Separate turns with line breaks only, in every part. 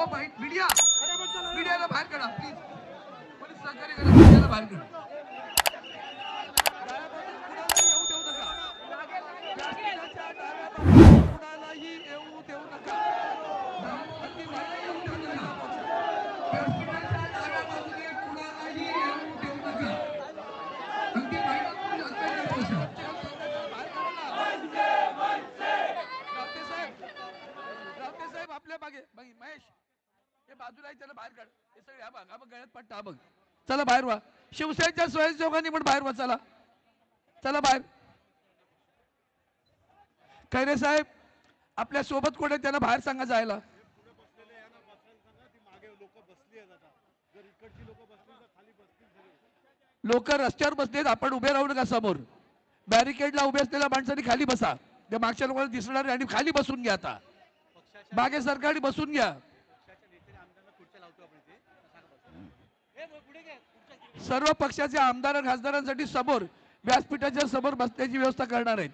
Media मीडियाला बाहेर काढा प्लीज. पोलीस सहकार्य करा, मीडियाला बाहेर काढा. महेश हे बाजूला त्याला बाहेर काढ. हे सगळे हा बघ गळ्यात पट्टा बघ. चला बाहेर व्हा. शिवसेनेच्या स्वयंसेवकांनी पण बाहेर व्हा. चला चला बाहेर. खैरे साहेब आपल्या सोबत कोण आहे त्यांना बाहेर सांगा जायला. लोक रस्त्यावर बसलेत, आपण उभे राहू नका. समोर बॅरिकेडला उभे असलेल्या माणसांनी खाली बसा. त्या मागच्या लोकांना दिसणार आणि खाली बसून घ्या. आता मागे सरकारने बसून घ्या. सर्व पक्षाचे आमदार खासदारांसाठी समोर व्यासपीठाच्या समोर बसण्याची व्यवस्था करणार आहेत.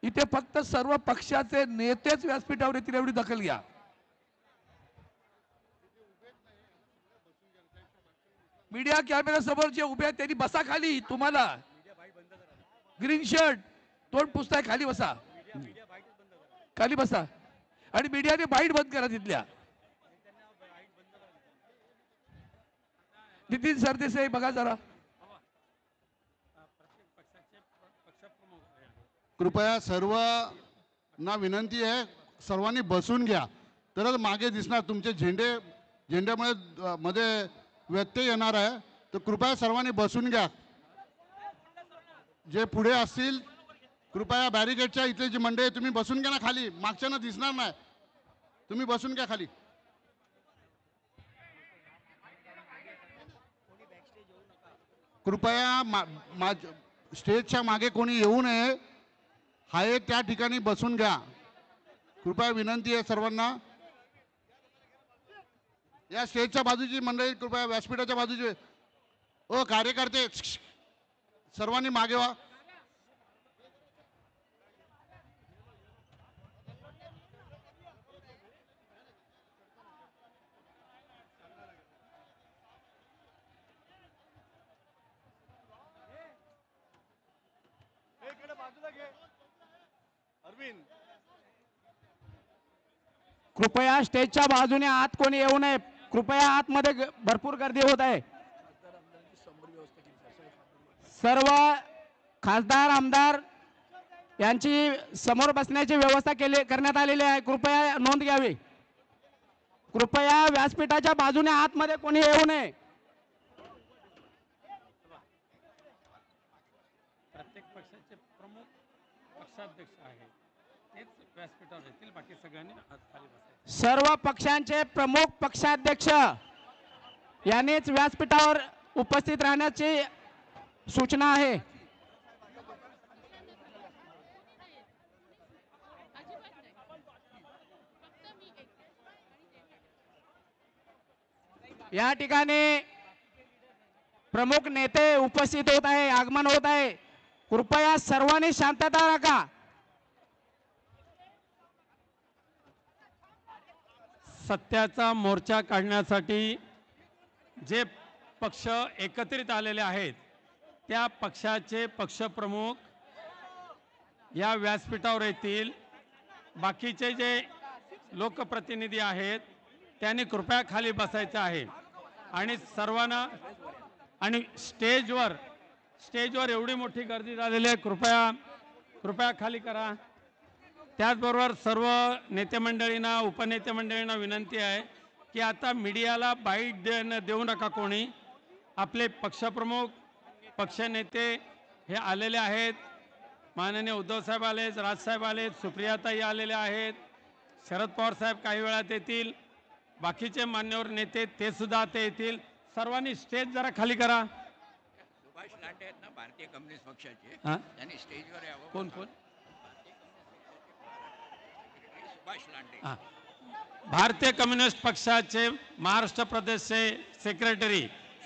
इथे फक्त सर्व पक्षाचे नेतेच व्यासपीठावर येतील एवढी दखल घ्या. मीडिया कॅमेरा समोर जे उभे आहेत त्यांनी बसा खाली. तुम्हाला ग्रीन शर्ट तोंड पुसताय खाली बसा. खाली बसा. आणि मीडियाने बाईट बंद करा तिथल्या. नितीन सरदेसाई बघा जरा.
कृपया सर्वांना विनंती आहे, सर्वांनी बसून घ्या तरच मागे दिसणार. तुमचे झेंड्यामुळे मध्ये व्यत्यय येणार आहे. तर कृपया सर्वांनी बसून घ्या. जे पुढे असतील कृपया बॅरिकेडच्या इथले जी मंडळी तुम्ही बसून घ्या ना खाली. मागच्यानं दिसणार नाही. तुम्ही बसून घ्या खाली. कृपया स्टेजच्या मागे कोणी येऊ नये. हाय त्या ठिकाणी बसून घ्या. कृपया विनंती आहे सर्वांना. या स्टेजच्या बाजूची मंडळी कृपया व्यासपीठाच्या बाजूचे ओ कार्यकर्ते सर्वांनी मागे व्हा.
कृपया स्टेजच्या बाजूने आत कोणी येऊ नये. कृपया आतमध्ये भरपूर गर्दी होत आहे. सर्व खासदार आमदार यांची समोर बसण्याची व्यवस्था करण्यात आलेली आहे. कृपया नोंद घ्यावी. कृपया व्यासपीठाच्या बाजूने आतमध्ये कोणी येऊ नये.
प्रत्येक पक्षाचे प्रमुख पक्षाध्यक्ष आहेत तेच व्यासपीठावर येतील. बाकी सगळ्यांनी खाली बसायचं.
सर्व पक्षांचे प्रमुख पक्षाध्यक्ष यांनीच व्यासपीठावर उपस्थित राहण्याची सूचना आहे. या ठिकाणी प्रमुख नेते उपस्थित होत आहे, आगमन होत आहे. कृपया सर्वांनी शांतता राखा.
सत्याचा मोर्चा काढण्यासाठी जे पक्ष एकत्रित आलेले आहेत त्या पक्षाचे पक्षप्रमुख या व्यासपीठावर येतील. बाकीचे जे लोकप्रतिनिधी आहेत त्यांनी कृपया खाली बसायचे आहे. आणि सर्वांना आणि स्टेजवर एवढी मोठी गर्दी झालेली आहे. कृपया खाली करा. त्याचबरोबर सर्व नेते मंडळींना उपनेते मंडळींना विनंती आहे की आता मीडियाला बाईट देऊ नका कोणी. आपले पक्षप्रमुख पक्षनेते हे आलेले आहेत. माननीय उद्धव साहेब आलेत, राजसाहेब आलेत, सुप्रियाताई आलेले आहेत, शरद पवार साहेब काही वेळात येतील, बाकीचे मान्यवर नेते ते सुद्धा आता येतील. सर्वांनी स्टेज जरा खाली करा.
सुभाष लांडे आहेत ना भारतीय कम्युनिस्ट पक्षाचे, त्यांनी स्टेजवर यावं.
कोण कोण?
सुभाष लांडे,
भारतीय कम्युनिस्ट पक्षाचे महाराष्ट्र प्रदेशचे सेक्रेटरी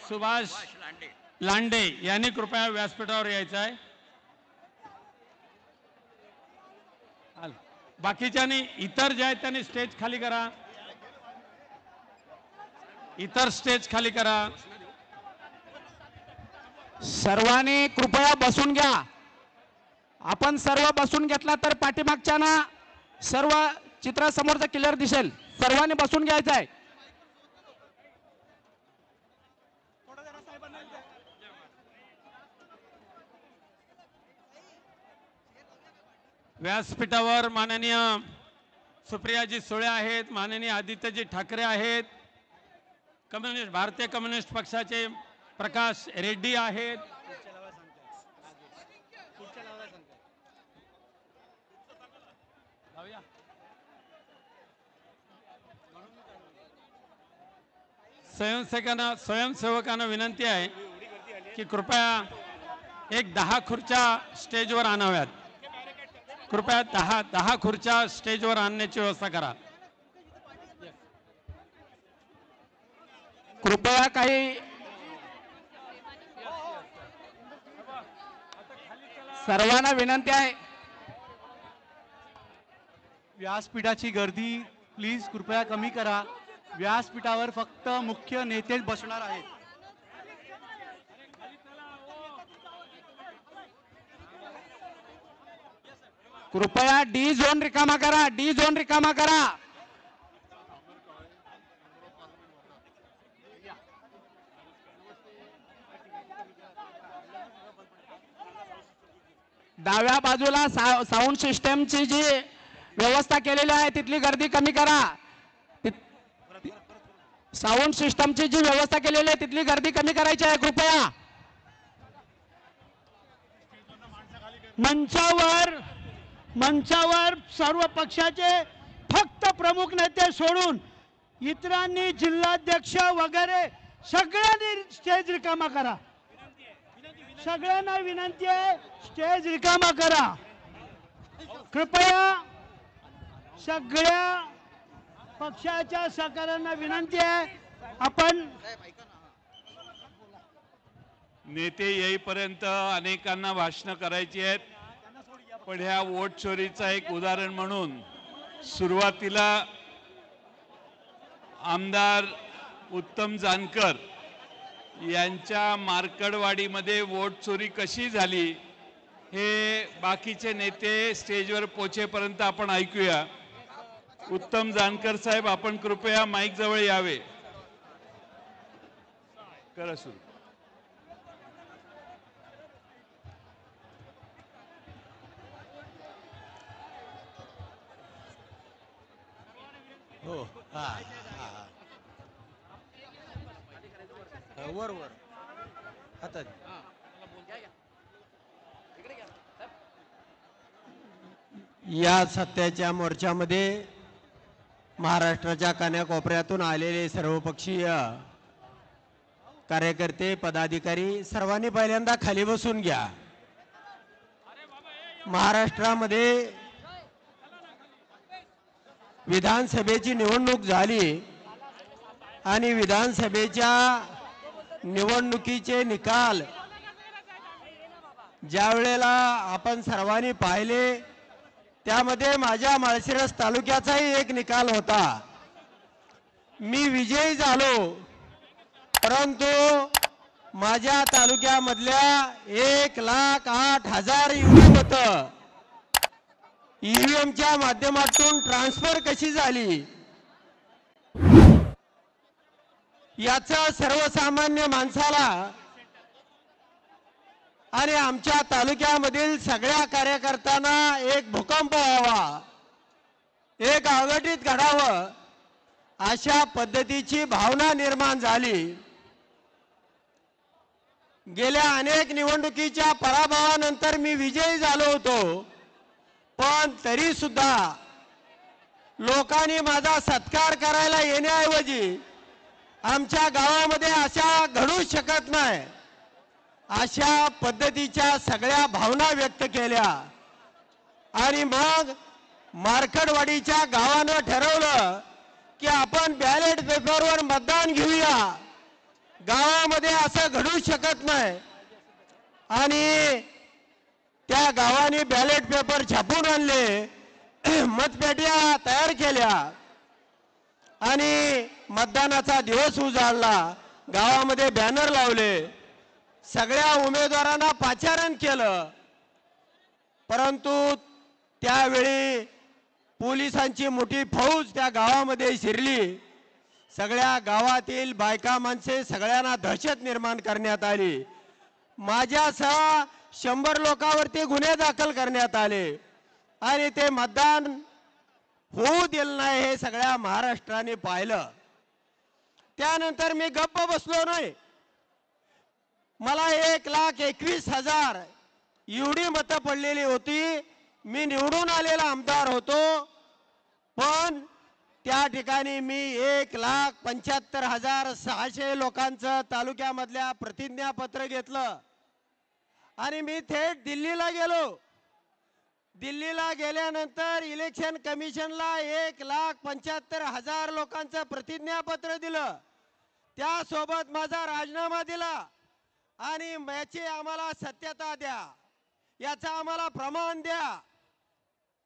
सुभाष लांडे यांनी कृपया व्यासपीठावर यायचं आहे. बाकीच्यांनी इतर जे आहेत त्यांनी स्टेज खाली करा. इतर स्टेज खाली करा.
सर्वांनी कृपया बसून घ्या. आपण सर्व बसून घेतला तर पाठीमागच्या ना सर्व चित्र समोरचं क्लिअर दिसेल. सर्वांनी बसून घ्यायचं आहे.
व्यासपीठावर माननीय सुप्रियाजी सुळे आहेत, माननीय आदित्यजी ठाकरे आहेत, कम्युनिस्ट भारतीय कम्युनिस्ट पक्षाचे प्रकाश रेड्डी आहेत. स्वयंसेवकांना विनंती आहे की कृपया एक 10 खुर्च्या स्टेजवर आणाव्यात. कृपया 10 खुर्च्या स्टेजवर आणण्याची व्यवस्था करा.
कृपया काही सर्वांना विनंती आहे.
व्यासपीठाची गर्दी प्लीज कृपया कमी करा. व्यासपीठावर फक्त मुख्य नेतेच बसणार आहेत.
कृपया डी झोन रिकामा करा. डी झोन रिकामा करा. डाव्या बाजूला साऊंड सिस्टमची जी व्यवस्था केलेली आहे तिथली गर्दी कमी करा. साऊंड सिस्टमची जी व्यवस्था केलेली आहे तिथली गर्दी कमी करायची आहे कृपया.
मंचावर सर्व पक्षाचे फक्त प्रमुख नेते सोडून इतरांनी जिल्हाध्यक्ष वगैरे सगळ्यांनी स्टेज रिकामा करा. सगळ्यांना विनंती आहे स्टेज रिकामा करा. कृपया सगळ्या पक्षाच्या सहकाऱ्यांना विनंती आहे. आपण
नेते येईपर्यंत अनेकांना भाषणं करायची आहेत, पण ह्या वोट चोरीचा एक उदाहरण म्हणून सुरुवातीला आमदार उत्तम जानकर यांच्या मार्कडवाडीमध्ये वोट चोरी कशी झाली हे बाकीचे नेते स्टेजवर पोहोचेपर्यंत आपण ऐकूया. उत्तम जानकर साहेब, आपण कृपया माईक जवळ यावे. करा सुरू.
हो वर हातात.
या सत्याच्या मोर्चामध्ये महाराष्ट्राच्या कानाकोपऱ्यातून आलेले सर्वपक्षीय कार्यकर्ते पदाधिकारी सर्वांनी पहिल्यांदा खाली बसून घ्या. महाराष्ट्रामध्ये विधानसभेची निवडणूक झाली आणि विधानसभेच्या निवडणुकीचे निकाल ज्या वेळेला आपण सर्वांनी पाहिले त्यामध्ये माझ्या माळशिरस तालुक्याचाही एक निकाल होता. मी विजयी झालो, परंतु माझ्या तालुक्यामधल्या 1,08,000 ईव्हीएम होतं. ईव्हीएमच्या माध्यमातून ट्रान्सफर कशी झाली याचा सर्वसामान्य माणसाला आणि आमच्या तालुक्यामधील सगळ्या कार्यकर्त्यांना एक भूकंप व्हावा, एक अघटित घडावं अशा पद्धतीची भावना निर्माण झाली. गेल्या अनेक निवडणुकीच्या पराभवानंतर मी विजयी झालो होतो, पण तरी सुद्धा लोकांनी माझा सत्कार करायला येण्याऐवजी आमच्या गावामध्ये अशा घडू शकत नाही अशा पद्धतीच्या सगळ्या भावना व्यक्त केल्या. आणि मग मार्कडवाडीच्या गावानं ठरवलं की आपण बॅलेट पेपरवर मतदान घेऊया. गावामध्ये असं घडू शकत नाही आणि त्या गावाने बॅलेट पेपर छापून आणले, मतपेट्या तयार केल्या आणि मतदानाचा दिवस उजाडला, गावामध्ये बॅनर लावले, सगळ्या उमेदवारांना पाचारण केलं, परंतु त्यावेळी पोलिसांची मोठी फौज त्या गावामध्ये शिरली. सगळ्या गावातील बायका माणसे सगळ्यांना दहशत निर्माण करण्यात आली. माझ्यासह 100 लोकांवरती गुन्हे दाखल करण्यात आले आणि ते मतदान होऊ दिलं नाही हे सगळ्या महाराष्ट्राने पाहिलं. त्यानंतर मी गप्प बसलो नाही. मला 1,21,000 एवढी मतं पडलेली होती. मी निवडून आलेला आमदार होतो, पण त्या ठिकाणी मी 1,75,600 लोकांचं तालुक्यामधल्या प्रतिज्ञापत्र घेतलं आणि मी थेट दिल्लीला गेलो. दिल्लीला गेल्यानंतर इलेक्शन कमिशनला 1,75,000 लोकांचं प्रतिज्ञापत्र दिलं. त्यासोबत माझा राजीनामा दिला आणि याची आम्हाला सत्यता द्या, याचा आम्हाला प्रमाण द्या.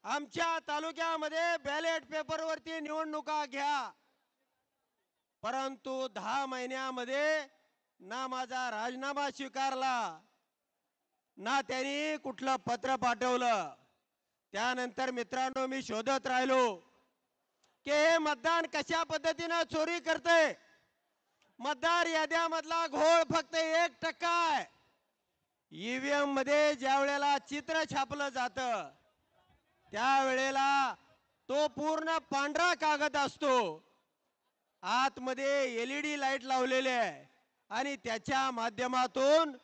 आमच्या तालुक्यामध्ये बॅलेट पेपरवरती निवडणुका घ्या. परंतु 10 महिन्यामध्ये ना माझा राजीनामा स्वीकारला, ना त्यांनी कुठलं पत्र पाठवलं. त्यानंतर मित्रांनो मी शोधत राहिलो की हे मतदान कशा पद्धतीनं चोरी करते. मतदार याद्यामधला घोळ फक्त 1% आहे. ईव्हीएम मध्ये ज्या वेळेला चित्र छापलं जातं त्यावेळेला तो पूर्ण पांढरा कागद असतो, आतमध्ये LED लाईट लावलेले आहे आणि त्याच्या माध्यमातून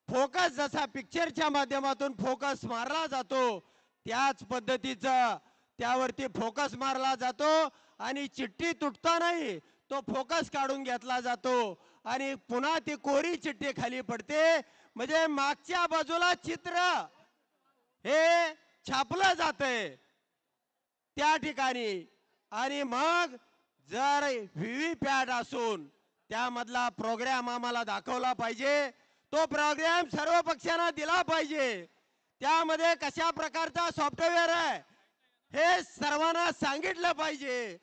फोकस, जसा पिक्चरच्या माध्यमातून फोकस मारला जातो त्याच पद्धतीचा त्यावरती फोकस मारला जातो आणि चिठ्ठी तुटतानाही तो फोकस काढून घेतला जातो आणि पुन्हा ती कोरी चिठ्ठी खाली पडते. म्हणजे मागच्या बाजूला चित्र हे छापलं जातंय त्या ठिकाणी. आणि मग जर व्हीव्हीपॅट असून त्यामधला प्रोग्राम आम्हाला दाखवला पाहिजे, तो प्रोग्राम सर्व पक्षांना दिला पाहिजे. त्यामध्ये कशा प्रकारचा सॉफ्टवेअर आहे हे सर्वांना सांगितलं पाहिजे.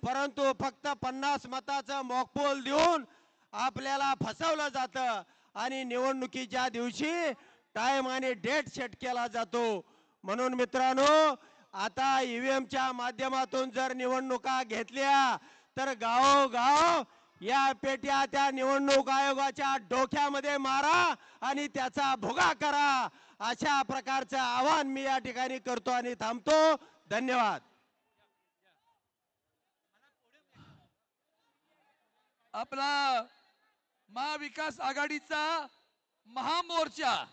परंतु फक्त 50 मताचं मॉकपोल देऊन आपल्याला फसवलं जातं आणि निवडणुकीच्या दिवशी टाइम आणि डेट सेट केला जातो. म्हणून मित्रांनो, आता ईव्हीएमच्या माध्यमातून जर निवडणुका घेतल्या तर गावोगाव या पेट्या त्या निवडणूक आयोगाच्या डोक्यामध्ये मारा आणि त्याचा भुगा करा. अशा प्रकारचं आवाहन मी या ठिकाणी करतो आणि थांबतो. धन्यवाद.
आपला महाविकास आघाडीचा महामोर्चा,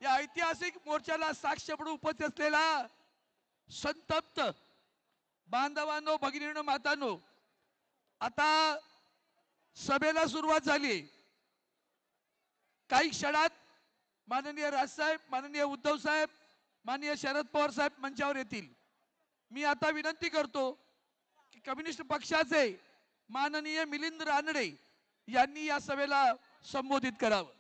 या ऐतिहासिक मोर्चाला साक्ष म्हणून उपस्थित असलेला संतप्त बांधवांनो, भगिनींनो, मातांनो, आता सभेला सुरुवात झाली. काही क्षणात माननीय राजसाहेब, माननीय उद्धव साहेब, माननीय शरद पवार साहेब मंचावर येतील. मी आता विनंती करतो की कम्युनिस्ट पक्षाचे माननीय मिलिंद रानडे यांनी या सभेला संबोधित करावं.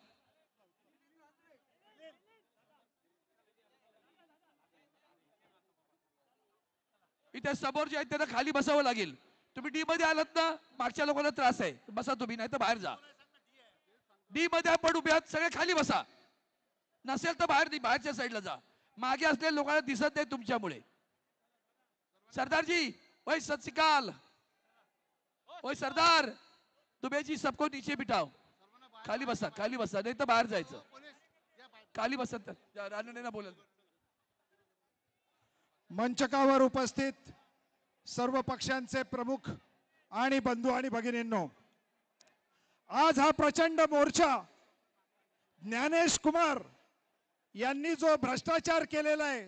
इथे समोर जे आहेत त्यांना खाली बसावं लागेल. तुम्ही डी मध्ये आलात ना, मागच्या लोकांना त्रास आहे, बसा तुम्ही, नाही तर बाहेर जा. डी मध्ये आपण उभे आहात, सगळे खाली बसा. नसेल तर बाहेर, बाहेरच्या साईडला जा. मागे असलेल्या लोकांना दिसत नाही तुमच्यामुळे. सरदारजी, ओए सत श्री अकाल. ओए सरदार, दुबेजी, सबको नीचे बिठाओ. खाली बसा, खाली बसा, नाही तर बाहेर जायचं. खाली बसा. रानडेंना बोलेल.
मंचकावर उपस्थित सर्व पक्षांचे प्रमुख आणि बंधू आणि भगिनींनो, आज हा प्रचंड मोर्चा ज्ञानेश कुमार यांनी जो भ्रष्टाचार केलेला आहे,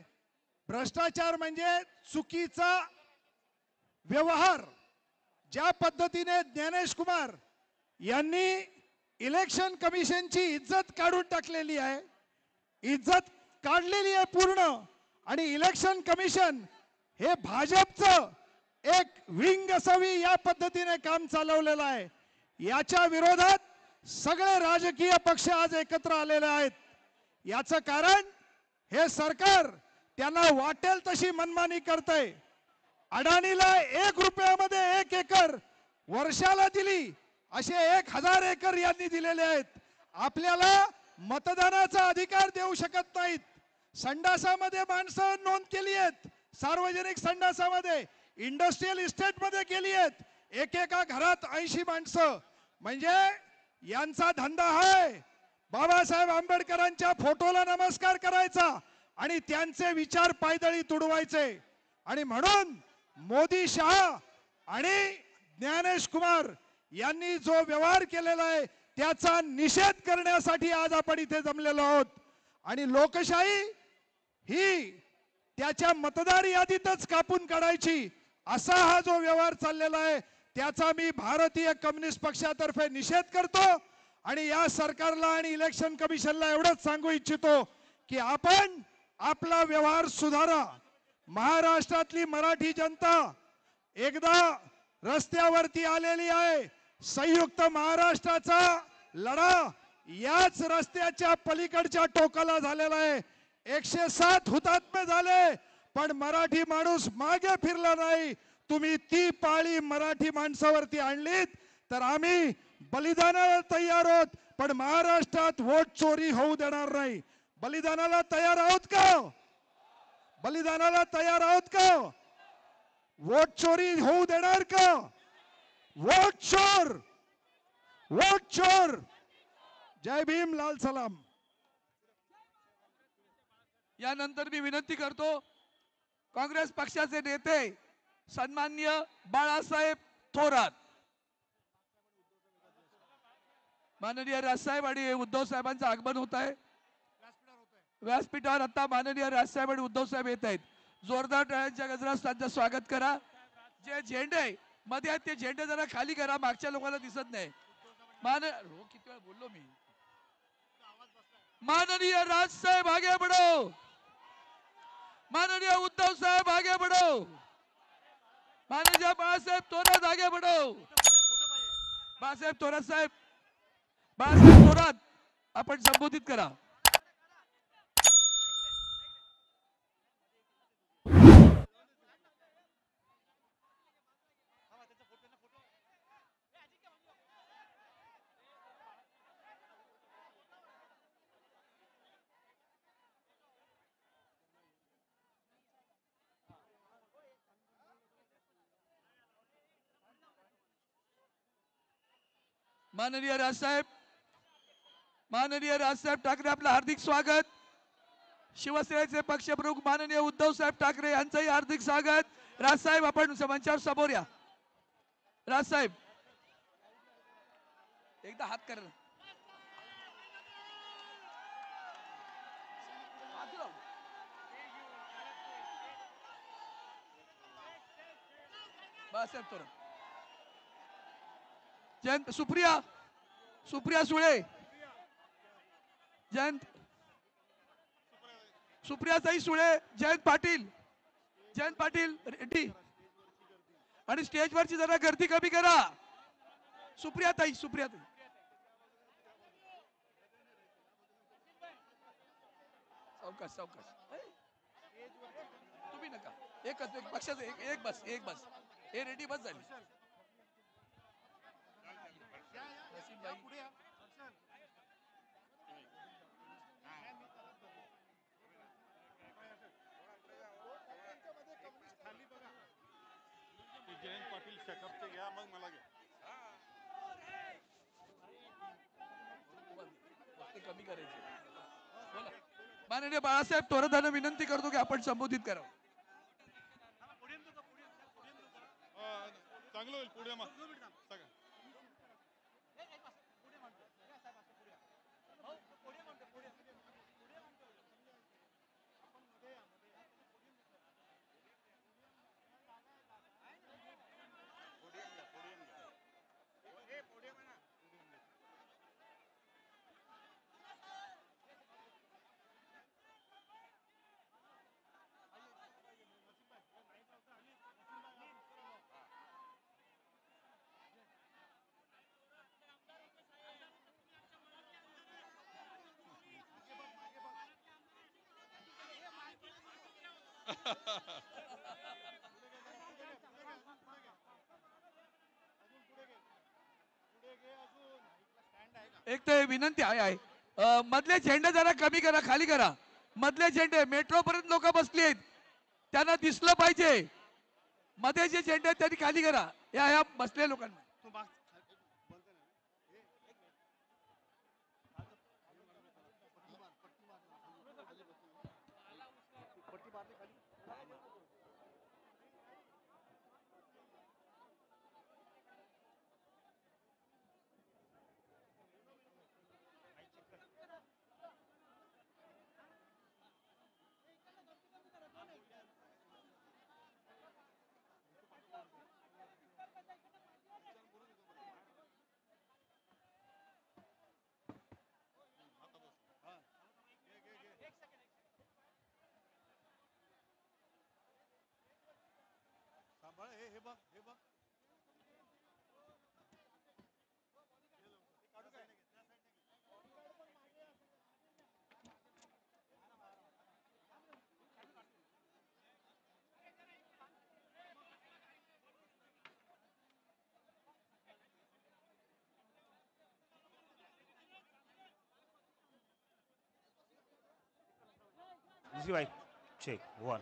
भ्रष्टाचार म्हणजे चुकीचा व्यवहार, ज्या पद्धतीने ज्ञानेश कुमार यांनी इलेक्शन कमिशनची इज्जत काढून टाकलेली आहे, इज्जत काढलेली आहे पूर्ण. आणि इलेक्शन कमिशन हे भाजपचं एक विंग असावी या पद्धतीने काम चालवलेलं आहे. याच्या विरोधात सगळे राजकीय पक्ष आज एकत्र आलेले आहेत. याचं कारण हे सरकार त्यांना वाटेल तशी मनमानी करतंय. अडाणीला 1 रुपयामध्ये 1 एकर वर्षाला दिली असे 1000 एकर यांनी दिलेले आहेत. आपल्याला मतदानाचा अधिकार देऊ शकत नाहीत. संडासामध्ये माणसं नोंद केली आहेत, सार्वजनिक संडासामध्ये, इंडस्ट्रियल इस्टेट मध्ये केली आहेत. एकेका घरात 80 माणसं. म्हणजे यांचा धंदा आहे बाबासाहेब आंबेडकरांच्या फोटोला नमस्कार करायचा आणि त्यांचे विचार पायदळी तुडवायचे. आणि म्हणून मोदी, शहा आणि ज्ञानेश कुमार यांनी जो व्यवहार केलेला आहे त्याचा निषेध करण्यासाठी आज आपण इथे जमलेलो आहोत. आणि लोकशाही ही त्याच्या मतदार यादीतच कापून काढायची असा हा जो व्यवहार चाललेला आहे त्याचा मी भारतीय कम्युनिस्ट पक्षातर्फे निषेध करतो. आणि या सरकारला आणि इलेक्शन कमिशनला एवढंच सांगू इच्छितो की आपण आपला व्यवहार सुधारा. महाराष्ट्रातली मराठी जनता एकदा रस्त्यावरती आलेली आहे. संयुक्त महाराष्ट्राचा लढा याच रस्त्याच्या पलीकडच्या टोकाला झालेला आहे. 107 हुतात्मे झाले पण मराठी माणूस मागे फिरला नाही. तुम्ही ती पाळी मराठी माणसावरती आणलीत तर आम्ही बलिदानाला तयार आहोत, पण महाराष्ट्रात वोट चोरी होऊ देणार नाही. बलिदानाला तयार आहोत का? बलिदानाला तयार आहोत का? वोट चोरी होऊ देणार का? वोट चोर, वोट चोर. जय भीम, लाल सलाम.
यानंतर मी विनंती करतो काँग्रेस पक्षाचे नेते सन्माननीय बाळासाहेब थोरात, माननीय राजसाहेब आणि उद्धव साहेबांचं आगमन होत आहे. व्यासपीठावर आता माननीय राजसाहेब आणि उद्धव साहेब येत आहेत. जोरदार टाळ्यांच्या गजरात त्यांचं स्वागत करा. जे झेंडे मध्ये आहेत ते झेंडे जरा खाली करा, मागच्या लोकांना दिसत नाही. किती वेळा बोललो मी. माननीय राजसाहेब आगे बढ़ो, माननीय उद्धव साहेब आगे बढ़ो, माननीय बाळासाहेब थोरात आगे बढ़ो. बाळासाहेब थोरात साहेब, बाळासाहेब थोरात आपण संबोधित करा. माननीय राजसाहेब ठाकरे आपलं हार्दिक स्वागत. शिवसेनेचे पक्षप्रमुख माननीय उद्धव साहेब ठाकरे यांचंही हार्दिक स्वागत. राजसाहेब आपण मंचावर समोर या. राजसाहेब एकदा हात करा. बाळासाहेब थोरात, जयंत, सुप्रिया सुळे, जयंत, सुप्रियाताई सुळे, जयंत पाटील रेड्डी. आणि स्टेजवरची जरा गर्दी कमी करा. सुप्रियाताई सावकाश तुम्ही नका. एक पक्षाचं एक बस हे रेडी बस झाली.
जयंत पाटील शेकअपचे घ्या, मग मला घ्या.
कमी करायचे. माननीय बाळासाहेब थोरातांना विनंती करतो की आपण संबोधित करावं.
चांगलं होईल पुढे मग.
एक तर विनंती आहे मधले झेंडे जरा कमी करा, खाली करा. मधले झेंडे मेट्रो पर्यंत लोक बसली आहेत, त्यांना दिसलं पाहिजे. मध्ये जे झेंडे आहेत त्यांनी खाली करा, या बसले लोकांना.
हे बघ हे बघ
भाई चेक वन.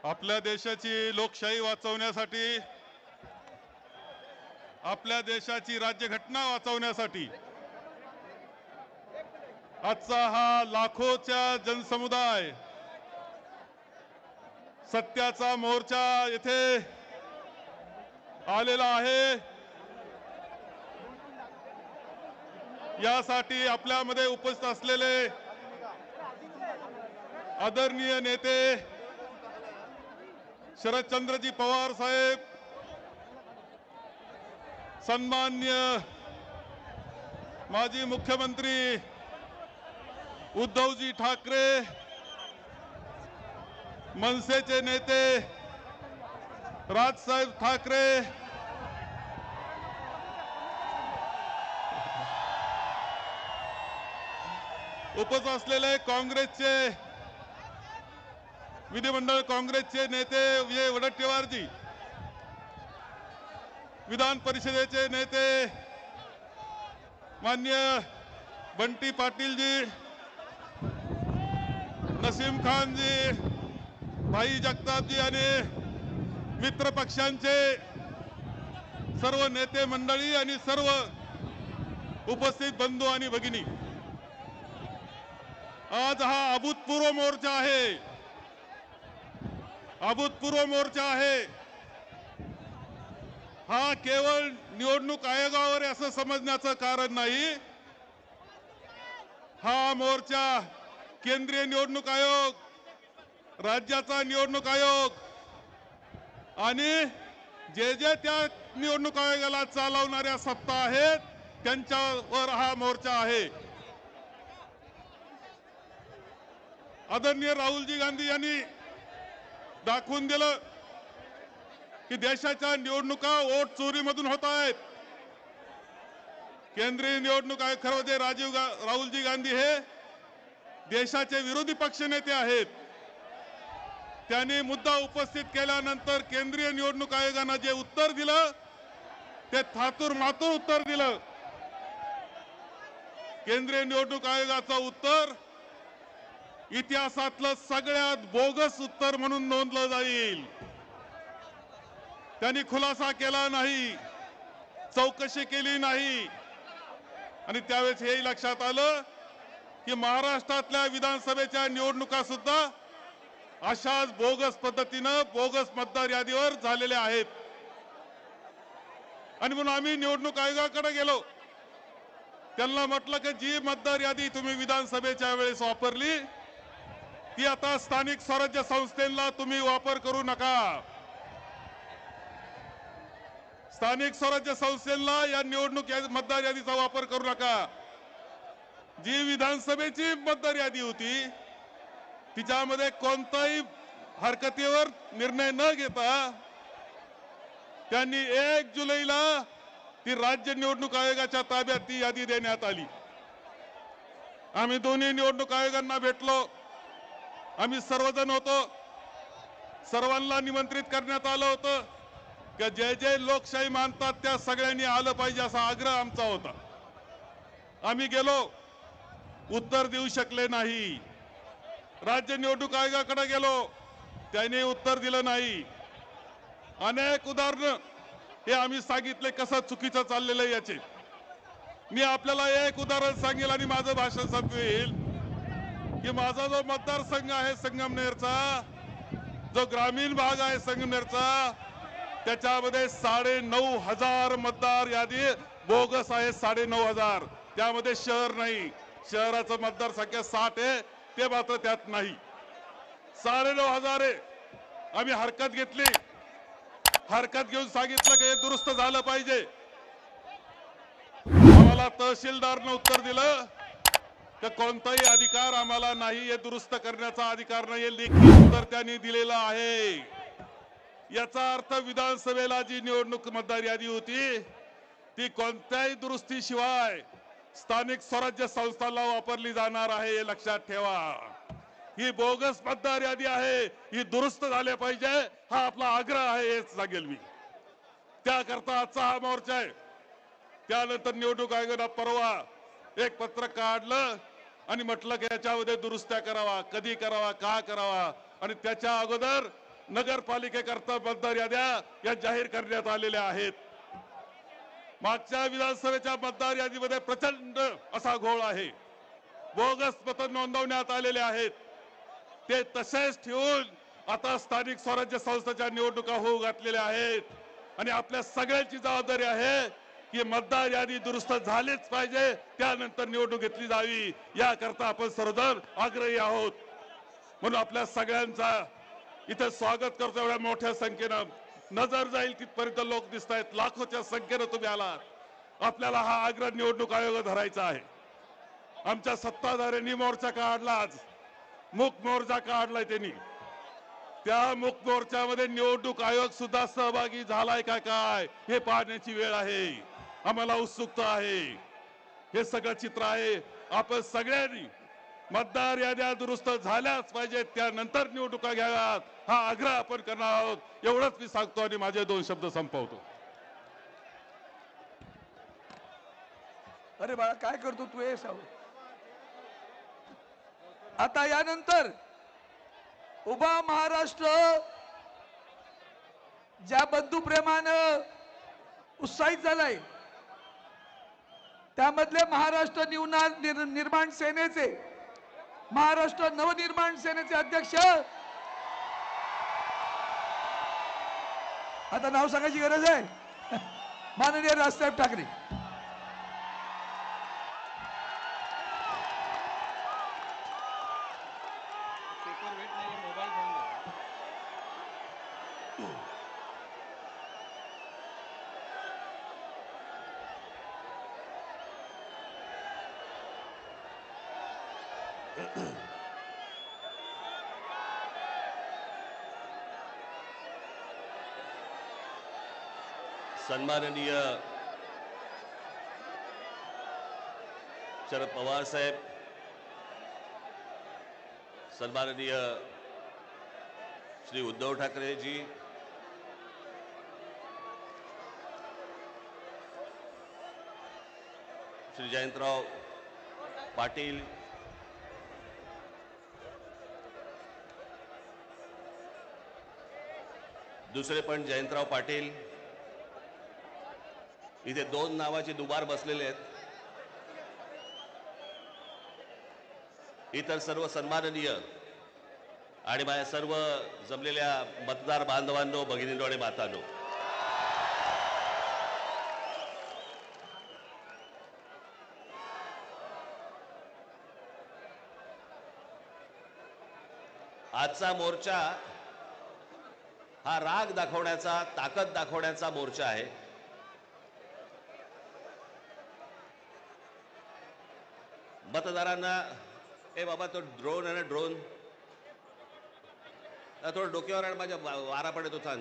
आपल्या देशाची लोकशाही वाचवण्यासाठी, आपल्या देशाची राज्यघटना वाचवण्यासाठी आजचा हा लाखोच्या जनसमुदाय सत्याचा मोर्चा येथे आलेला आहे. यासाठी आपल्यामध्ये उपस्थित असलेले आदरणीय नेते शरदचंद्रजी पवार साहेब, सन्मान्य माजी मुख्यमंत्री उद्धवजी ठाकरे, मनसेचे नेते राजसाहेब ठाकरे, उपस्थित असलेले काँग्रेसचे विधिमंडळ काँग्रेसचे नेते विजय वडेट्टीवारजी, विधान परिषदेचे नेते माननीय बंटी पाटीलजी, नसीम खानजी, भाई जगतापजी आणि मित्र पक्षांचे सर्व नेते मंडळी आणि सर्व उपस्थित बंधू आणि भगिनी, आज हा अभूतपूर्व मोर्चा आहे. अभूतपूर्व मोर्चा आहे. हा केवळ निवडणूक आयोगावर असं समजण्याचं कारण नाही. हा मोर्चा केंद्रीय निवडणूक आयोग, राज्याचा निवडणूक आयोग आणि जे जे त्या निवडणूक आयोगाला चालवणाऱ्या सत्ता आहेत त्यांच्यावर हा मोर्चा आहे. आदरणीय राहुलजी गांधी यांनी दाखवून दिलं की देशाच्या निवडणुका वोट चोरीमधून होत आहेत. केंद्रीय निवडणूक आयोग, खरं म्हणजे राहुलजी गांधी हे देशाचे विरोधी पक्ष नेते आहेत. त्यांनी मुद्दा उपस्थित केल्यानंतर केंद्रीय निवडणूक आयोगानं जे उत्तर दिलं ते थातूर मातूर उत्तर दिलं. केंद्रीय निवडणूक आयोगाचं उत्तर इतिहासातलं सगळ्यात बोगस उत्तर म्हणून नोंदलं जाईल. त्यांनी खुलासा केला नाही, चौकशी केली नाही आणि त्यावेळेस हेही लक्षात आलं की महाराष्ट्रातल्या विधानसभेच्या निवडणुका सुद्धा अशाच बोगस पद्धतीनं बोगस मतदार यादीवर झालेल्या आहेत. आणि म्हणून आम्ही निवडणूक आयोगाकडे गेलो. त्यांना म्हटलं की जी मतदार यादी तुम्ही विधानसभेच्या वेळेस वापरली ती आता स्थानिक स्वराज्य संस्थेला तुम्ही वापर करू नका. स्थानिक स्वराज्य संस्थेला या निवडणूक मतदार यादीचा वापर करू नका. जी विधानसभेची मतदार यादी होती तिच्यामध्ये कोणताही हरकतीवर निर्णय न घेता त्यांनी 1 जुलैला ती राज्य निवडणूक आयोगाच्या ताब्यात ती यादी देण्यात आली. आम्ही दोन्ही निवडणूक आयोगांना भेटलो. आम्ही सर्वजण होतो, सर्वांना निमंत्रित करण्यात आलं होतं की जे जे लोकशाही मानतात त्या सगळ्यांनी आलं पाहिजे असा आग्रह आमचा होता. आम्ही गेलो, उत्तर देऊ शकले नाही. राज्य निवडणूक आयोगाकडे गेलो, त्यांनी उत्तर दिलं नाही. अनेक उदाहरणं हे आम्ही सांगितले कसं चुकीचं चाललेलं आहे याचे. मी आपल्याला एक उदाहरण सांगेल आणि माझं भाषण संपवेल की माझा जो मतदारसंघ आहे संगमनेरचा, जो ग्रामीण भाग आहे संगमनेरचा, त्याच्यामध्ये 9,500 मतदार यादी बोगस आहे. 9,500 त्यामध्ये शहर नाही. शहराचं मतदारसंख्या 60 आहे, ते मात्र त्यात नाही. 9,500 आहे. आम्ही हरकत घेतली, हरकत घेऊन सांगितलं की हे दुरुस्त झालं पाहिजे. आम्हाला तहसीलदारनं उत्तर दिलं की कोणताही अधिकार आम्हाला नाही, हे दुरुस्त करण्याचा अधिकार नाही. लेखी उत्तर त्यांनी दिलेलं आहे. याचा अर्थ विधानसभेला जी निवडणूक मतदार यादी होती ती कोणत्याही दुरुस्तीशिवाय स्थानिक स्वराज्य संस्थांना वापरली जाणार आहे, हे लक्षात ठेवा. ही बोगस मतदार यादी आहे, ही दुरुस्त झाली पाहिजे, हा आपला आग्रह आहे, हेच सांगेल मी. त्याकरता आजचा हा मोर्चा आहे. त्यानंतर निवडणूक आयोगाने परवा एक पत्र काढलं आणि म्हटलं की याच्यामध्ये दुरुस्त्या करावा, कधी करावा, का करावा, आणि त्याच्या अगोदर नगरपालिकेकरता मतदार याद्या या जाहीर करण्यात आलेल्या आहेत. मागच्या विधानसभेच्या मतदार यादीमध्ये प्रचंड असा घोळ आहे. बोगस मत नोंदवण्यात आलेले आहेत. ते तसेच ठेवून आता स्थानिक स्वराज्य संस्थेच्या निवडणुका होऊ घातलेल्या आहेत. आणि आपल्या सगळ्यांची जबाबदारी आहे की मतदार यादी दुरुस्त झालीच पाहिजे, त्यानंतर निवडणूक घेतली जावी. याकरता आपण सर्वजण आग्रही आहोत. म्हणून आपल्या सगळ्यांचा इथे स्वागत करतो. एवढ्या मोठ्या संख्येनं नजर जाईल तिथपर्यंत लोक दिसत आहेत. लाखोच्या संख्येनं तुम्ही आलात. आपल्याला हा आग्रह निवडणूक आयोग धरायचा आहे. आमच्या सत्ताधाऱ्यांनी मोर्चा काढला, आज मूक मोर्चा काढलाय त्यांनी. त्या मूक मोर्चामध्ये निवडणूक आयोग सुद्धा सहभागी झालाय का काय हे पाहण्याची वेळ आहे. आम्हाला उत्सुकता आहे. हे सगळं चित्र आहे. आपण सगळ्यांनी मतदार याद्या दुरुस्त झाल्याच पाहिजे, त्यानंतर निवडणुका घ्याव्यात, हा आग्रह आपण करणार आहोत. एवढंच मी सांगतो आणि माझे 2 शब्द संपवतो.
अरे बाळा काय करतो तू हे साव. आता यानंतर उभा महाराष्ट्र ज्या बंधुप्रेमानं उत्साहित झालाय, त्यामधले महाराष्ट्र निर्माण सेनेचे, महाराष्ट्र नवनिर्माण सेनेचे अध्यक्ष, आता नाव सांगायची गरज आहे, माननीय राजसाहेब ठाकरे.
सन्माननीय शरद पवार साहेब, सन्माननीय श्री उद्धव ठाकरे जी, श्री जयंतराव पाटील, दुसरे पण जयंतराव पाटील, इथे 2 नावाचे दुबार बसलेले आहेत. इतर सर्व सन्माननीय आणि माझ्या सर्व जमलेल्या मतदार बांधवांनो, भगिनींनो आणि मातांनो, आजचा मोर्चा हा राग दाखवण्याचा, ताकद दाखवण्याचा मोर्चा आहे. मतदारांना, ए बाबा तो ड्रोन आहे ना, ड्रोन थोडं डोक्यावर आणि माझ्या वारा पडत होता.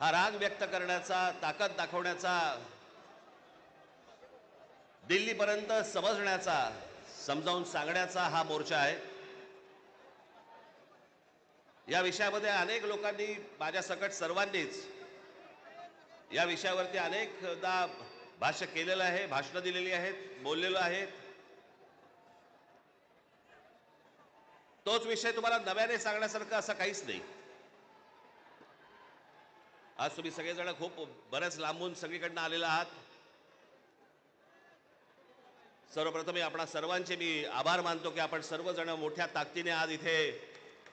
हा राग व्यक्त करण्याचा, ताकद दाखवण्याचा दिल्लीपर्यंत समजण्याचा, समजावून सांगण्याचा हा मोर्चा आहे. या विषयामध्ये अनेक लोकांनी, माझ्या सकट सर्वांनीच या विषयावरती अनेकदा भाष्य केलेलं आहे, भाषणं दिलेली आहेत, बोललेलो आहे. तोच विषय तुम्हाला नव्याने सांगण्यासारखं असं काहीच नाही. आज तुम्ही सगळेजण खूप बऱ्याच लांबून सगळीकडनं आलेला आहात. सर्वप्रथम आपणा सर्वांचे मी आभार मानतो की आपण सर्वजण मोठ्या ताकदीने आज इथे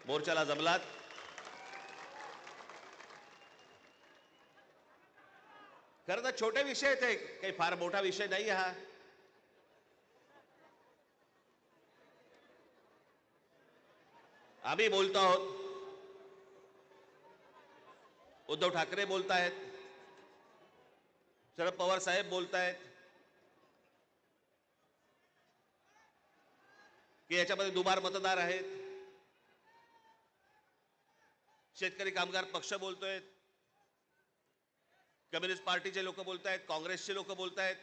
मोर्चाला जमलात. खरं तर छोटे विषय आहेत, काही फार मोठा विषय नाही हा. आम्ही बोलतो आहोत, उद्धव ठाकरे बोलतायत, शरद पवार साहेब बोलतायत की याच्यामध्ये दुबार मतदार आहेत. शेतकरी कामगार पक्ष बोलतोय, कम्युनिस्ट पार्टीचे लोक बोलतायत, काँग्रेसचे लोक बोलतायत,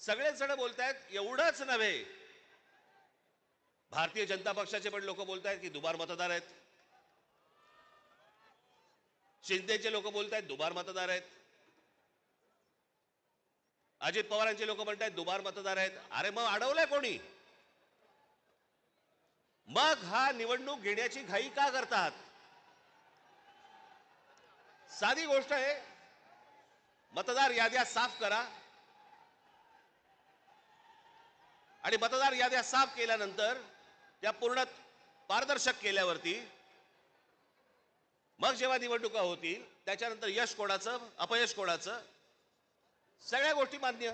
सगळेच जण बोलतायत. एवढंच नव्हे, भारतीय जनता पक्षाचे पण लोक बोलतायत की दुबार मतदार आहेत. शिंदेचे लोक बोलतायत दुबार मतदार आहेत. अजित पवारांचे लोक म्हणतायत दुबार मतदार आहेत. अरे मग अडवलंय कोणी? मग हा निवडणूक घेण्याची घाई का करतात? साधी गोष्ट आहे, मतदार याद्या साफ करा आणि मतदार याद्या साफ केल्यानंतर त्या पूर्ण पारदर्शक केल्यावरती मग जेव्हा निवडणुका होतील त्याच्यानंतर यश कोणाचं, अपयश कोणाचं, सगळ्या गोष्टी मान्य.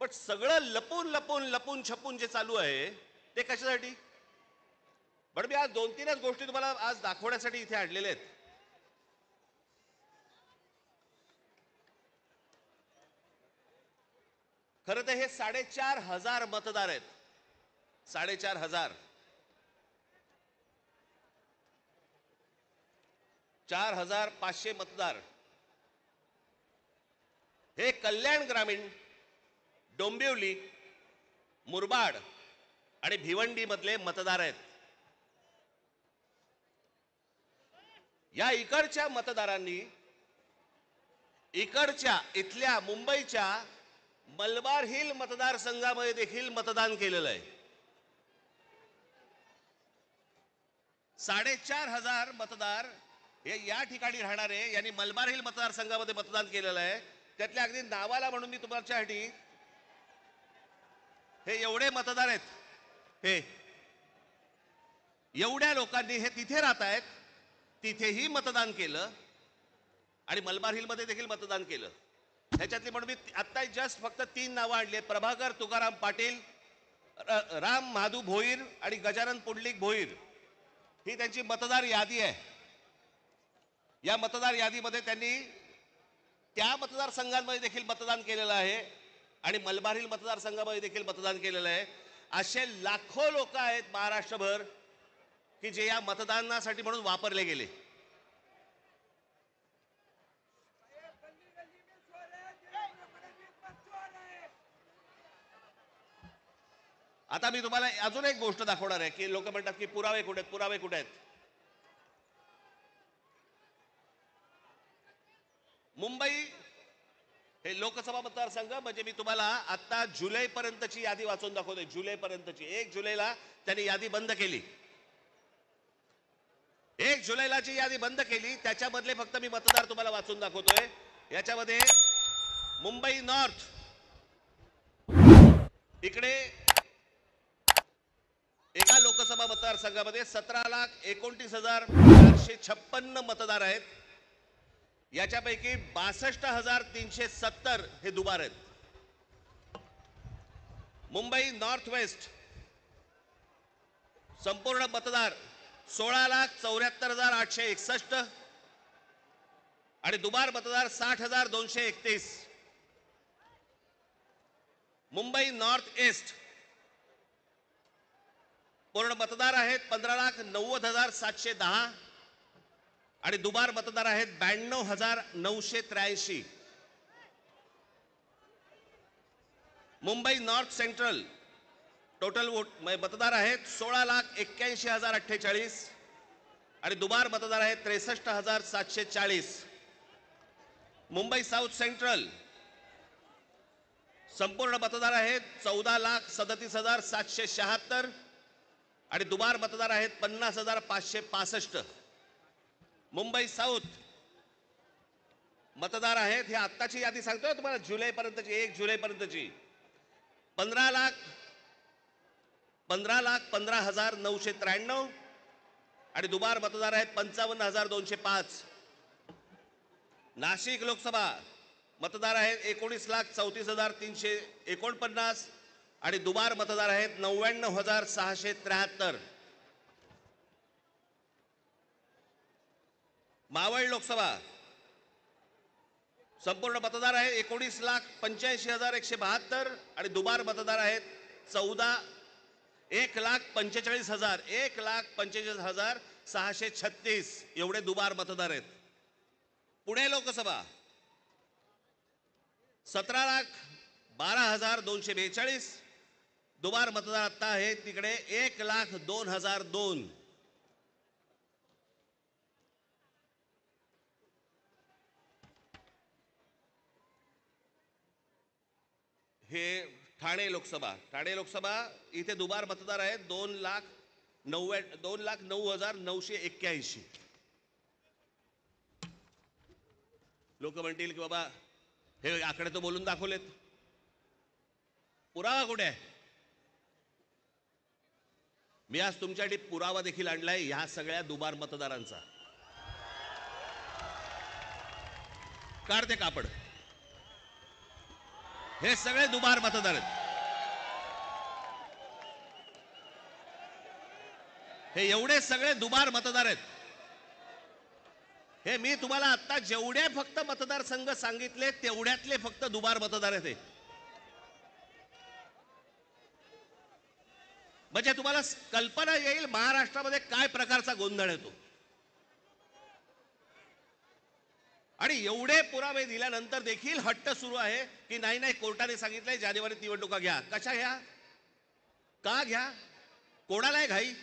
पण सगळं लपून लपून लपून छपून जे चालू आहे ते कशासाठी? पण मी आज 2-3च गोष्टी तुम्हाला आज दाखवण्यासाठी इथे आणलेल्या आहेत. खरं तर हे 4,500 मतदार आहेत. 4,500. 4,500 मतदार हे कल्याण ग्रामीण, डोंबिवली, मुरबाड आणि भिवंडी मधले मतदार आहेत. या इकडच्या मतदारांनी इथल्या मुंबईच्या मलबार हिल मतदारसंघामध्ये देखील मतदान केलेलं आहे. 4,500 मतदार हे या ठिकाणी राहणारे यांनी मलबार हिल मतदारसंघामध्ये मतदान केलेलं आहे. त्यातल्या अगदी नावाला म्हणून मी तुमच्यासाठी हे एवढे मतदार आहेत, हे एवढ्या लोकांनी हे तिथे राहत आहेत, तिथेही मतदान केलं आणि मलबार हिल मध्ये देखील मतदान केलं. ह्याच्यातली म्हणून मी आता जस्ट फक्त 3 नावं आणली. प्रभाकर तुकाराम पाटील, राम महादू भोईर आणि गजानन पुंडलिक भोईर ही त्यांची मतदार यादी आहे. या मतदार यादीमध्ये त्यांनी त्या मतदारसंघांमध्ये देखील मतदान केलेलं आहे आणि मलबार हिल मतदारसंघामध्ये देखील मतदान केलेलं आहे. असे लाखो लोक आहेत महाराष्ट्रभर की जे या मतदानासाठी म्हणून वापरले गेले. आता मी तुम्हाला अजून एक गोष्ट दाखवणार आहे की लोक म्हणतात की पुरावे कुठे आहेत, पुरावे कुठे आहेत. मुंबई हे लोकसभा मतदारसंघ म्हणजे मी तुम्हाला आता जुलै पर्यंतची यादी वाचून दाखवतोय. जुलै पर्यंतची. 1 जुलैला त्यांनी यादी बंद केली. 1 जुलैला जी यादी बंद केली त्याच्यामधले फक्त मी मतदार तुम्हाला वाचून दाखवतोय. याच्यामध्ये मुंबई नॉर्थ इकडे एका लोकसभा मतदारसंघामध्ये 17,29,456 मतदार आहेत. याच्यापैकी 62,370 हे दुबार आहेत. मुंबई नॉर्थ वेस्ट संपूर्ण मतदार 16,74,861 आणि दुबार मतदार 60,231. मुंबई नॉर्थ ईस्ट पूर्ण मतदार आहेत 15,90,710 आणि दुबार मतदार आहेत 92,983. Mumbai north central total vote मतदार आहेत 16,81,048 आणि दुबार मतदार आहेत 63,740. मुंबई साऊथ सेंट्रल संपूर्ण मतदार आहेत 14,37,776 आणि दुबार मतदार आहेत 50,565. मुंबई साऊथ मतदार आहेत, हे आत्ताची यादी सांगतोय तुम्हाला, जुलैपर्यंतची, 1 जुलैपर्यंतची 15,15,15,993 आणि दुबार मतदार आहेत 55,205. नाशिक लोकसभा मतदार आहेत 19,34,349 आणि दुबार मतदार आहेत 99,673. मावळ लोकसभा संपूर्ण मतदार आहेत 19,85,172 आणि दुबार मतदार आहेत 1,45,636 एवढे दुबार मतदार आहेत. पुणे लोकसभा 17,12,242 दुबार मतदार आता आहेत तिकडे 1,02,002. हे ठाणे लोकसभा इथे दुबार मतदार आहेत 2,09,981. लोक म्हणतील की बाबा हे आकडे तो बोलून दाखवलेत, पुरावा कुठे आहे? मी आज तुमच्यासाठी पुरावा देखील आणलाय ह्या सगळ्या दुबार मतदारांचा. काढते कापड. हे सगळे दुबार मतदार आहेत. हे एवढे सगळे दुबार मतदार आहेत. हे मी तुम्हाला आता जेवढे फक्त मतदारसंघ सांगितले तेवढ्यातले फक्त दुबार मतदार आहेत. हे म्हणजे तुम्हाला कल्पना येईल महाराष्ट्रामध्ये काय प्रकारचा गोंधळ येतो. आणि एवढे पुरावे दिल्यानंतर देखील हट्ट सुरू आहे की नाही कोर्टाने सांगितलंय जानेवारीत निवडणुका घ्या. कशा घ्या? का घ्या? कोणाला आहे घाई?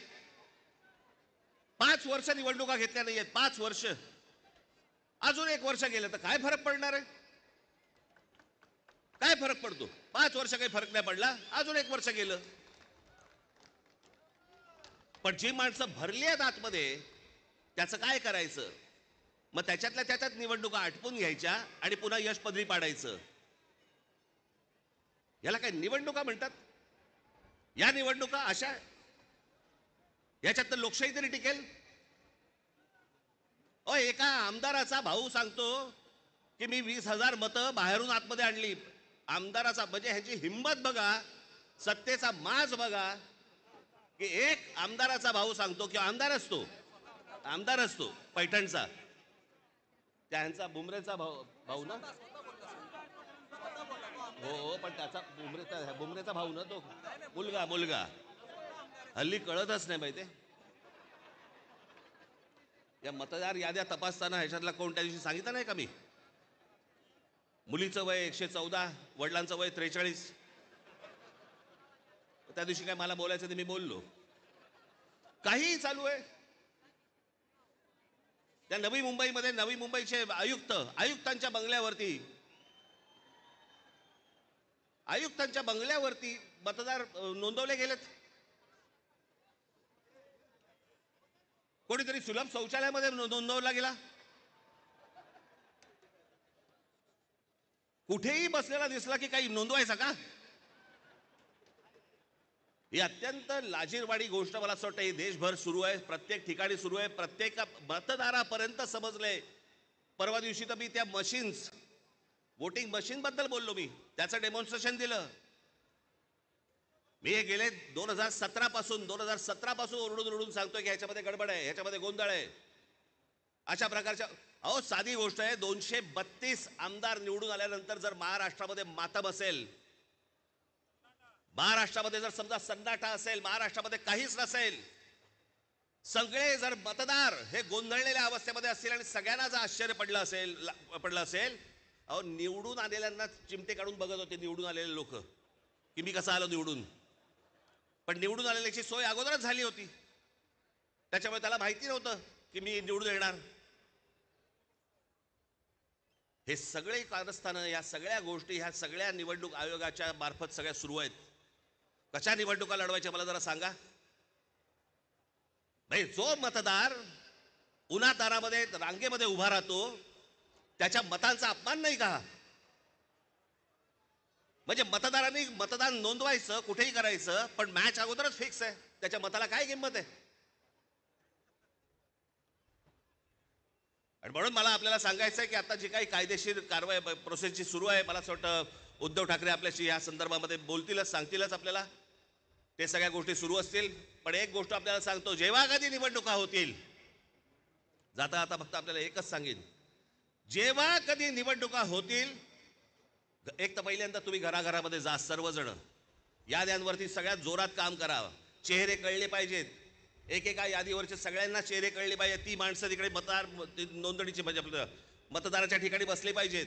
5 वर्ष निवडणुका घेतल्या नाहीयेत. 5 वर्ष. अजून 1 वर्ष गेलं तर काय फरक पडणार आहे? काय फरक पडतो? 5 वर्ष काही फरक नाही पडला, अजून 1 वर्ष गेलं. पण जी माणसं भरली आहेत आतमध्ये त्याचं काय करायचं? मग त्याच्यातल्या त्याच्यात निवडणुका आटपून घ्यायच्या आणि पुन्हा यश पदरी पाडायचं. याला काय निवडणुका म्हणतात? या निवडणुका अशा याच्यात तर लोकशाही तरी टिकेल. एका आमदाराचा भाऊ सांगतो की मी 20,000 मतं बाहेरून आतमध्ये आणली. आमदाराचा म्हणजे ह्याची हिंमत बघा, सत्तेचा माज बघा की एक आमदाराचा भाऊ सांगतो की आमदार असतो पैठणचा, त्यांचा बुमरेचा भाऊ ना, हो पण त्याचा बुमरेचा भाऊ ना, तो मुलगा हल्ली कळतच नाही माहिती. या मतदार याद्या तपासताना ह्याच्यातला कोण त्या दिवशी सांगितलं नाही का मी, मुलीचं वय 114, वडिलांचं वय 43. त्या दिवशी काय मला बोलायचं ते मी बोललो. काहीही चालू आहे. त्या नवी मुंबईचे आयुक्तांच्या बंगल्यावरती मतदार नोंदवले गेलेत. कोणीतरी सुलभ शौचालयामध्ये नोंदवला गेला. कुठेही बसलेला दिसला की काही नोंदवायचा का? ही अत्यंत लाजिरवाणी गोष्ट मला असं वाटतं देशभर सुरू आहे, प्रत्येक ठिकाणी सुरू आहे, प्रत्येक मतदारापर्यंत समजले. परवा दिवशी तर मी त्या वोटिंग मशीन बद्दल बोललो. मी त्याचं डेमॉन्स्ट्रेशन दिलं. मी हे गेले 2017 पासून ओरडून सांगतोय की ह्याच्यामध्ये गडबड आहे, ह्याच्यामध्ये गोंधळ आहे. अशा प्रकारच्या साधी गोष्ट आहे. 232 आमदार निवडून आल्यानंतर जर महाराष्ट्रामध्ये मातम असेल, महाराष्ट्रामध्ये जर समजा सन्नाटा असेल, महाराष्ट्रामध्ये काहीच नसेल, सगळे जर मतदार हे गोंधळलेल्या अवस्थेमध्ये असतील आणि सगळ्यांना जर आश्चर्य पडलं असेल, निवडून आलेल्यांना चिमटे काढून बघत होते निवडून आलेले लोक. की मी कसा आलो निवडून, पण निवडून आलेल्याची सोय अगोदरच झाली होती, त्याच्यामुळे त्याला माहिती नव्हतं की मी निवडून येणार. हे सगळे कारस्थानं, या सगळ्या गोष्टी ह्या सगळ्या निवडणूक आयोगाच्या मार्फत सगळ्या सुरू आहेत. कशा निवडणुका लढवायच्या मला जरा सांगा. नाही, जो मतदार उन्हातारामध्ये रांगेमध्ये उभा राहतो त्याच्या मतांचा अपमान नाही का? म्हणजे मतदारांनी मतदान नोंदवायचं, कुठेही करायचं, पण मॅच अगोदरच फिक्स आहे, त्याच्या मताला काय किंमत आहे? आणि म्हणून मला आपल्याला सांगायचं आहे की आता जी काही कायदेशीर कारवाई प्रोसेस जी सुरू आहे, मला असं वाटतं उद्धव ठाकरे आपल्याशी या संदर्भामध्ये बोलतीलच, सांगतीलच आपल्याला, ते सगळ्या गोष्टी सुरू असतील. पण एक गोष्ट आपल्याला सांगतो, जेव्हा कधी निवडणुका होतील, जाता आता फक्त आपल्याला एकच सांगेन, जेव्हा कधी निवडणुका होतील, एक तर पहिल्यांदा तुम्ही घराघरामध्ये जा, सर्वजण याद्यांवरती सगळ्यात जोरात काम करा, चेहरे कळले पाहिजेत, एकेका यादीवरचे सगळ्यांना चेहरे कळले पाहिजेत. ती माणसं तिकडे मतदार नोंदणीची म्हणजे आपलं मतदाराच्या ठिकाणी बसले पाहिजेत.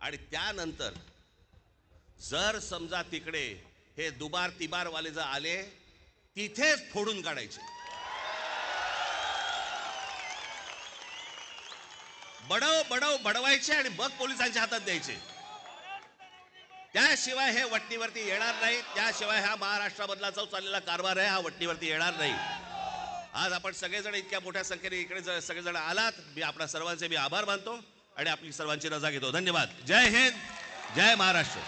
आणि त्यानंतर जर समजा तिकडे हे दुबार तिबार वाले जर आले, तिथेच फोडून काढायचे. बडवायचे आणि मग पोलिसांच्या हातात द्यायचे. त्याशिवाय हे वटणीवरती येणार नाही, त्याशिवाय हा महाराष्ट्रामधला जो चाललेला कारभार आहे हा वटणीवरती येणार नाही. आज आपण सगळेजण इतक्या मोठ्या संख्येने इकडे सगळेजण आलात, मी आपल्या सर्वांचे मी आभार मानतो आणि आपली सर्वांची रजा घेतो. धन्यवाद. जय हिंद, जय महाराष्ट्र.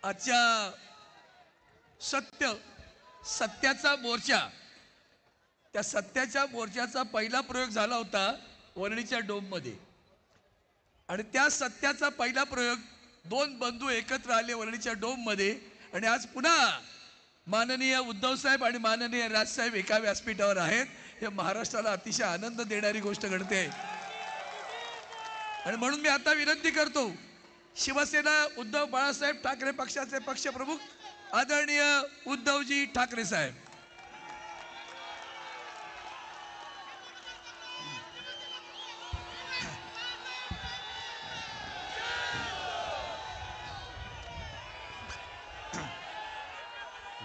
आजच्या सत्याचा मोर्चा, त्या सत्याच्या मोर्चाचा पहिला प्रयोग झाला होता वरळीच्या डोममध्ये. आणि त्या सत्याचा पहिला प्रयोग, दोन बंधू एकत्र आले वरळीच्या डोममध्ये. आणि आज पुन्हा माननीय उद्धव साहेब आणि माननीय राजसाहेब एका व्यासपीठावर आहेत. हे महाराष्ट्राला अतिशय आनंद देणारी गोष्ट घडते. आणि म्हणून मी आता विनंती करतो, शिवसेना उद्धव बाळासाहेब ठाकरे पक्षाचे पक्षप्रमुख आदरणीय उद्धवजी ठाकरे साहेब,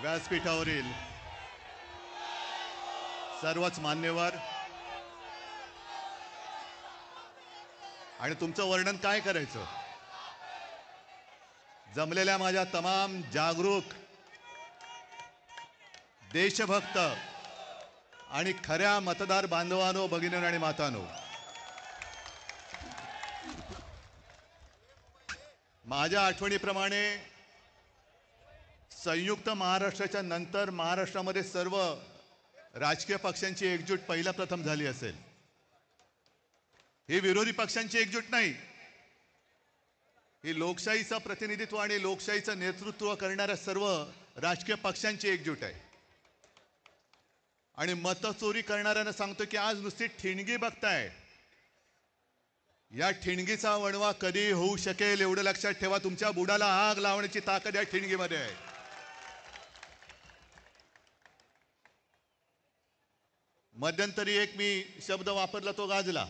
व्यासपीठावरील सर्वच मान्यवर आणि तुमचं वर्णन काय करायचं, जमलेल्या माझ्या तमाम जागरूक देशभक्त आणि खऱ्या मतदार बांधवांनो, भगिनींनो आणि मातांनो, माझ्या आठवणीप्रमाणे संयुक्त महाराष्ट्राच्या नंतर महाराष्ट्रामध्ये सर्व राजकीय पक्षांची एकजूट पहिला प्रथम झाली असेल. ही विरोधी पक्षांची एकजूट नाही, ही लोकशाहीचं प्रतिनिधित्व आणि लोकशाहीचं नेतृत्व करणाऱ्या सर्व राजकीय पक्षांची एकजूट आहे. आणि मतचोरी करणाऱ्यांना सांगतो की आज नुसती ठिणगी बघताय, या ठिणगीचा वणवा कधी होऊ शकेल एवढं लक्षात ठेवा. तुमच्या बुडाला आग लावण्याची ताकद या ठिणगीमध्ये आहे. मध्यंतरी एक मी शब्द वापरला, तो गाजला.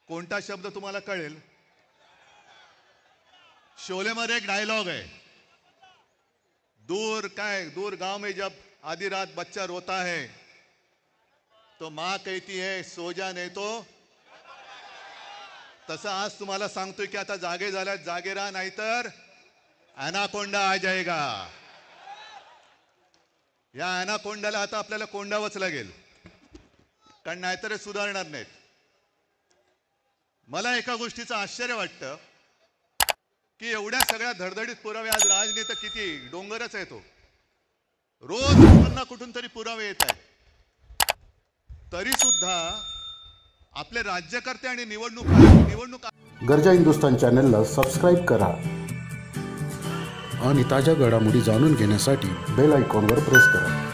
कोणता शब्द तुम्हाला कळेल? शोलेमध्ये एक डायलॉग आहे, दूर गांव में जब आधी रात बच्चा रोता है तो माँ कहती है सो जा नहीं तो. तसं आज तुम्हाला सांगतोय की आता जागे झाल्यात, जागे राहा, नाहीतर ॲनाकोंडा आ जाएगा. या ॲनाकोंडाला आता आपल्याला कोंडावंच लागेल, कारण नाहीतर सुधारणार नाहीत. मला एका गोष्टीचं आश्चर्य वाटतं की एवढ्या सगळ्या धडधडीत पुरावे, आज राजनीती किती डोंगरच आहे तो, रोज कुठून कुठून तरी पुरावे येत आहेत, तरी सुद्धा आपले राज्यकर्ते आणि निवडणूक
गरजा हिंदुस्तान चॅनलला सबस्क्राईब करा आणि ताज्या घडामोडी जाणून घेण्यासाठी बेल आयकॉनवर प्रेस करा.